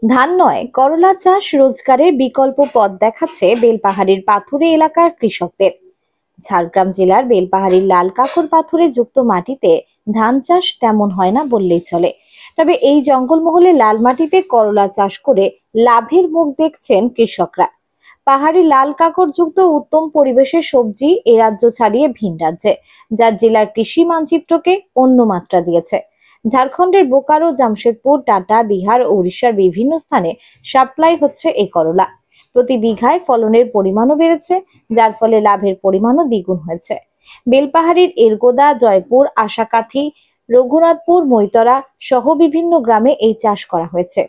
ধান নয়, করলা চাষ রোজগারের বিকল্প পথ দেখাচ্ছে বেলপাহাড়ির পাথুরে এলাকার কৃষকদের। ঝাড়গ্রাম জেলার বেলপাহাড়ির লাল কাকর পাথুরে যুক্ত মাটিতে ধান চাষ তেমন হয় না বললেই চলে। তবে এই জঙ্গলমহলে লাল মাটিতে করলা চাষ করে লাভের মুখ দেখছেন কৃষকরা। পাহাড়ি লাল কাকর যুক্ত উত্তম পরিবেশের সবজি এ রাজ্য ছাড়িয়ে ভিন রাজ্যে, যা জেলার কৃষি মানচিত্রকে অন্য মাত্রা দিয়েছে। ঝাড়খণ্ডের বোকারো, জামশেদপুর, টাটা, বিহার ও উড়িষ্যার বিভিন্ন স্থানে সাপ্লাই হচ্ছে এই করলা। প্রতি বিঘায় ফলনের পরিমাণও বেড়েছে, যার ফলে লাভের পরিমাণও দ্বিগুণ হয়েছে। বেলপাহাড়ির এরগোদা, জয়পুর, আশাকাথি, রঘুনাথপুর, মৈতরা সহ বিভিন্ন গ্রামে এই চাষ করা হয়েছে।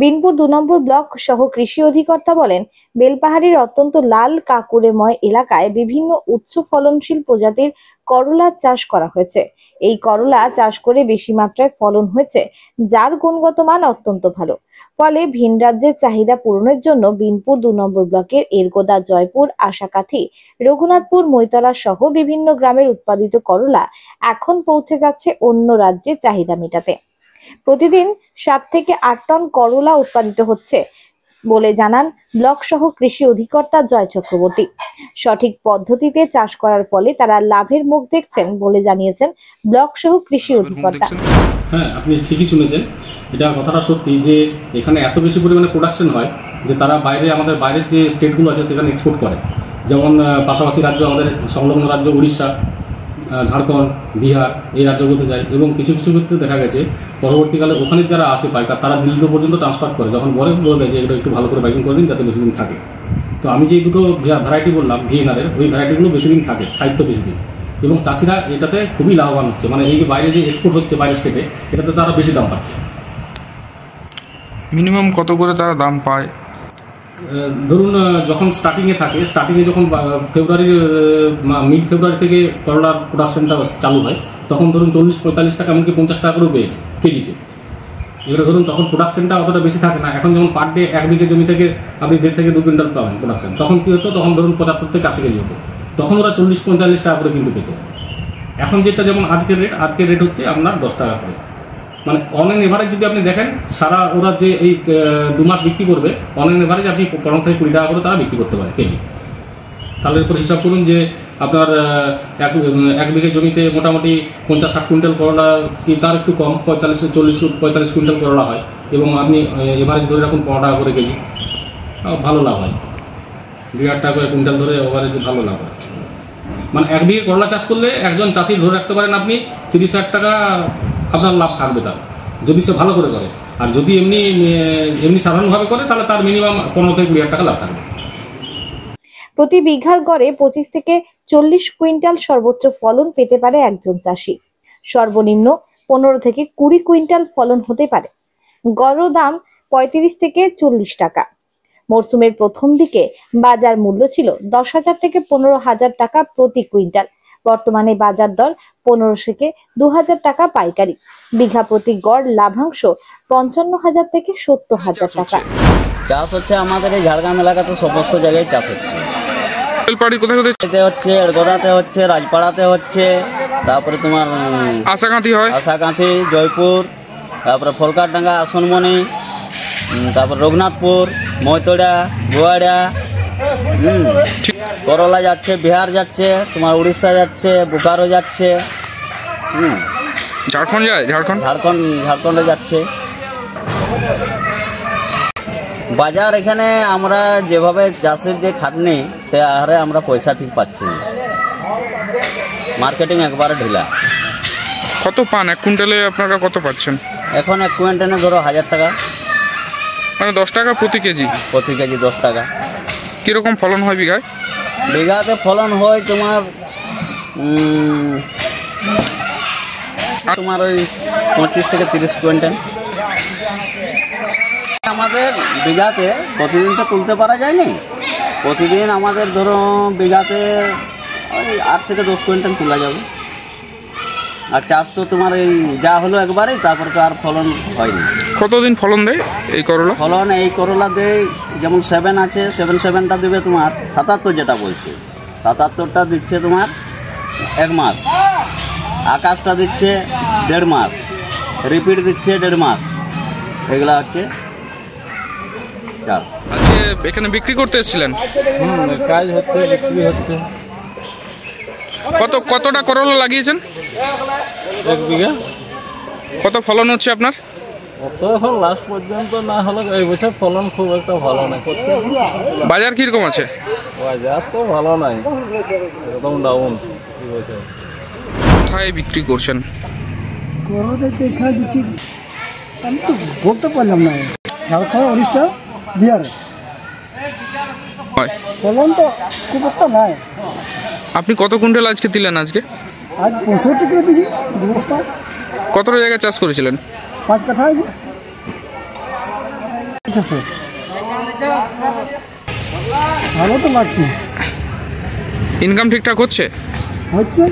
বিনপুর ২ নম্বর ব্লক সহ কৃষি অধিকর্তা বলেন, বেলপাহাড়ির অত্যন্ত লাল কাঁকুড়েময় এলাকায় বিভিন্ন উচ্চ ফলনশীল প্রজাতির করলা চাষ করা হয়েছে। এই করলা চাষ করে বেশি মাত্রায় ফলন হয়েছে, যার গুণগত মান অত্যন্ত ভালো। ফলে ভিন রাজ্যের চাহিদা পূরণের জন্য বিনপুর ২ নম্বর ব্লকের এরগোদা, জয়পুর, আশাকাথি, রঘুনাথপুর, মৈতরা সহ বিভিন্ন গ্রামের উৎপাদিত করলা এখন পৌঁছে যাচ্ছে অন্য রাজ্যের চাহিদা মেটাতে। প্রতিদিন ৭ থেকে ৮ টন করলা উৎপাদিত হচ্ছে বলে জানান ব্লক সহ কৃষি অধিকর্তা জয় চক্রবর্তী। সঠিক পদ্ধতিতে চাষ করার ফলে তারা লাভের মুখ দেখছেন বলে জানিয়েছেন ব্লক সহ কৃষি অধিকর্তা। হ্যাঁ, আপনি ঠিকই শুনেছেন, এটা কথাটা সত্যি যে এখানে এত বেশি পরিমাণে প্রোডাকশন হয় যে তারা আমাদের বাইরের যে স্টেটগুলো আছে সেখানে এক্সপোর্ট করে। যেমন পাশাপাশি রাজ্য, আমাদের সংলগ্ন রাজ্য উড়িষ্যা, ঝাড়খণ্ড, বিহার, এই রাজ্যগুলোতে যায় এবং কিছু কিছু ক্ষেত্রে দেখা গেছে পরবর্তীকালে ওখানে যারা আসে পাইকার তারা দিল্লি পর্যন্ত ট্রান্সফার করে, যখন বলে দেয় যে এগুলো একটু ভালো করে প্যাকিং করে দিন যাতে বেশি দিন থাকে। তো আমি যে দুটো ভ্যারাইটি বললাম ভিএনআরের, ওই ভ্যারাইটিগুলো বেশি দিন থাকে, স্থায়িত্ব বেশি দিন, এবং চাষিরা এটাতে খুবই লাভবান হচ্ছে। মানে এই যে বাইরে যে এক্সপোর্ট হচ্ছে বাইরের স্টেটে, এটাতে তারা বেশি দাম পাচ্ছে। মিনিমাম কত করে তারা দাম পায়? ধরুন, যখন স্টার্টিংয়ে যখন মিড ফেব্রুয়ারি থেকে করলার প্রোডাকশনটা চালু হয়, তখন ধরুন 40-45 টাকা, এমনকি 50 টাকা করেও পেয়েছে কেজিতে। এবারে ধরুন তখন প্রোডাকশনটা অতটা বেশি থাকে না। এখন যেমন পার ডে 1 বিঘে জমি থেকে আপনি 1.5 থেকে 2 কুইন্টাল পাবেন প্রোডাকশন, তখন কি হতো, তখন ধরুন 75 থেকে 80 কেজি হতো, তখন ওরা 40-45 টাকা করে কিন্তু পেত। এখন যেটা যেমন আজকের রেট হচ্ছে আপনার 10 টাকা করে। মানে অন এন এভারেজ যদি আপনি দেখেন, সারা ওরা যে এই 2 মাস বিক্রি করবে, অন এন এভারেজ আপনি 15 থেকে 20 টাকা করে তারা বিক্রি করতে পারে কেজি। তাহলে এরপর হিসাব করুন যে আপনার 1 বিঘে জমিতে মোটামুটি 50-60 কুইন্টাল করলা, কি তার একটু কম, 45 কুইন্টাল করলা হয়, এবং আপনি এভারেজ ধরে রাখুন 15 টাকা করে কেজি, ভালো লাভ হয়। 2,000 টাকা করে কুইন্টাল ধরে এভারেজ ভালো লাভ হয়। মানে 1 বিঘে করলা চাষ করলে একজন চাষি ধরে রাখতে পারেন আপনি 30,000 টাকা আপনার লাভ থাকবে তার, যদি সে ভালো করে করে। আর যদি এমনি সাধারণভাবে করে তাহলে তার মিনিমাম 15 থেকে 20,000 টাকা লাভ থাকবে। প্রতি বিঘার গড়ে 25 থেকে 40 কুইন্টাল সর্বোচ্চ ফলন পেতে পারে একজন চাষি। সর্বনিম্ন 15 থেকে 20 কুইন্টাল ফলন হতে পারে। গড় দাম 35 থেকে 40 টাকা। মরসুমের প্রথম দিকে বাজার মূল্য ছিল 10,000 থেকে 15,000 টাকা প্রতি কুইন্টাল। বর্তমানে বাজার দর 15 থেকে 2,000 টাকা পাইকারি। বিঘা প্রতি গড় লাভাংশ 55,000 থেকে 70,000 টাকা। চাষ হচ্ছে আমাদের এই ঝাড়গ্রাম এলাকাতে সমস্ত জায়গায় চাষ হচ্ছে। হচ্ছে এরগোদাতে হচ্ছে, রাজপাড়াতে হচ্ছে, তারপরে তোমার আশাকাঁথি, জয়পুর, তারপরে ফলকারডাঙ্গা, আসনমণি, তারপর রঘুনাথপুর, মৈতরা, গোয়াড়া, করলা যাচ্ছে, বিহার যাচ্ছে, তোমার উড়িষ্যা যাচ্ছে, বোকারো যাচ্ছে, ঝাড়খণ্ডে যাচ্ছে। বাজার এখানে আমরা যেভাবে চাষের যে খাটনি, সে হারে আমরা পয়সা ঠিক পাচ্ছি না। মার্কেটিং একবারে ঢিলা। কত পান এক কুইন্টালে? আপনারা কত পাচ্ছেন এখন? 1 কুইন্টালে ধরো 1000 টাকা, মানে 10 টাকা প্রতি কেজি। 10 টাকা। কিরকম ফলন হয় বিঘায়? বিঘাতে ফলন হয় তোমার ওই 25 থেকে 30 কুইন্টাল। আমাদের বিঘাতে প্রতিদিন তো তুলতে পারা যায়নি। প্রতিদিন আমাদের ধরো বিঘাতে ওই 8 থেকে 10 কুইন্টাল তোলা যাবে। আর চাষ তো তোমার এই যা হলো একবারেই, তারপর তো আর ফলন হয়নি। কতদিন ফলন দেয় এই করলা? এই করলা দেয় যেমন 7 আছে, 7টা দেবে তোমার 77, যেটা বলছে 77টা দিচ্ছে তোমার 1 মাস। আকাশটা দিচ্ছে 1.5 মাস, রিপিট দিচ্ছে 1.5 মাস। এগুলা হচ্ছে চাষ। আজকে এখানে বিক্রি করতে এসেছিলেন? কাজ হচ্ছে, বিক্রি হচ্ছে। কতটা করলা লাগিয়েছেন? 1 বিঘা। কত ফলন হচ্ছে আপনার? অত এখন লাস্ট পর্যন্ত না হলে এই বছর ফলন খুব একটা ভালো নাই। বাজার কিরকম আছে? বাজার তো ভালো নাই, একদম ডাউন এই বছর। কোথায় বিক্রি করছেন? এখানে দিচ্ছি, আমি তো বলতে পারলাম না। ঝাড়খণ্ড, উড়িষ্যা, বিহার হয়। ফলন তো খুব একটা নাই। আপনি কত কুইন্টাল আজকে দিলেন? আজকে আজ 65 করে দিয়েছি, 2 বস্তা। কতটা জায়গায় চাষ করেছিলেন? 5 কাঠা আছে। আচ্ছা স্যার, ভালো তো লাগছে, ইনকাম ঠিকঠাক হচ্ছে? হচ্ছে।